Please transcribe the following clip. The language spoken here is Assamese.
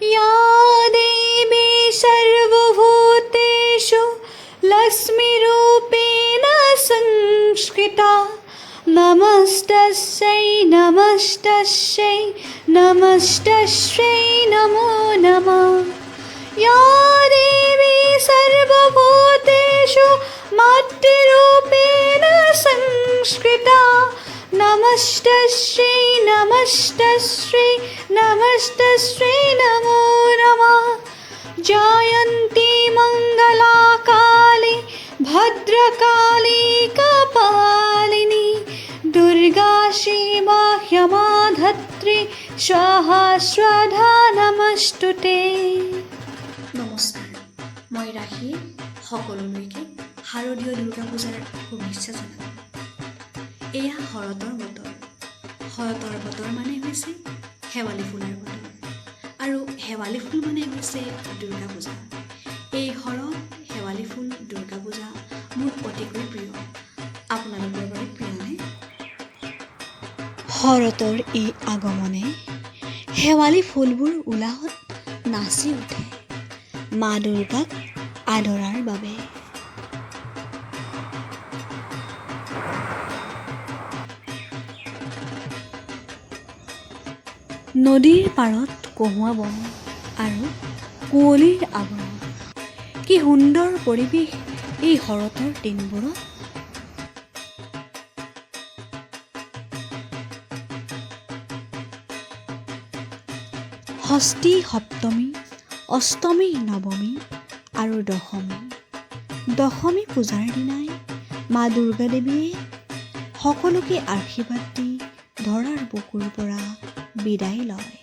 या देवी सर्वभूतेषु लक्ष्मीरूपेण संस्कृता नमस्तस्यै नमस्तस्यै नमस्तस्यै नमो नमः या देवी सर्वभूतेषु मातृरूपेण संस्कृता नमस्तस्यै नमस्तस्यै नमस्तस्यै नमो नमः जयन्ती मङ्गला काली भद्रकाली कपालिनी दुर्गा शिवा क्षमा धत्री स्वाहा स्वधा नमस्तुते। নমস্কাৰ, মই ৰাশি সকলোলৈকে শাৰদীয় দুৰ্গা পূজাৰ শুভেচ্ছা জনালোঁ। এয়া শৰতৰ বতৰ। শৰতৰ বতৰ মানে হৈছে শেৱালি ফুলৰ বতৰ আৰু শেৱালি ফুল মানে হৈছে দুৰ্গা পূজা। এই শৰৎ শেৱালি ফুল দুৰ্গা পূজা মোৰ অতিকৈ প্ৰিয়। আপোনালোকৰ বাবে প্ৰিয়নে? শৰতৰ এই আগমনে শেৱালি ফুলবোৰ উলাহত নাচি উঠে মা দুৰ্গাক আদৰাৰ বাবে। নদীৰ পাৰত কহুৱা বন আৰু কুঁৱলীৰ আৱৰণ, কি সুন্দৰ পৰিৱেশ এই শৰতৰ দিনবোৰত। ষষ্ঠী, সপ্তমী, অষ্টমী, নৱমী আৰু দশমী পূজাৰ দিনাই মা দুৰ্গা দেৱীয়ে সকলোকে আশীৰ্বাদ দি ধৰাৰ বুকুৰ পৰা বিদায় লয়।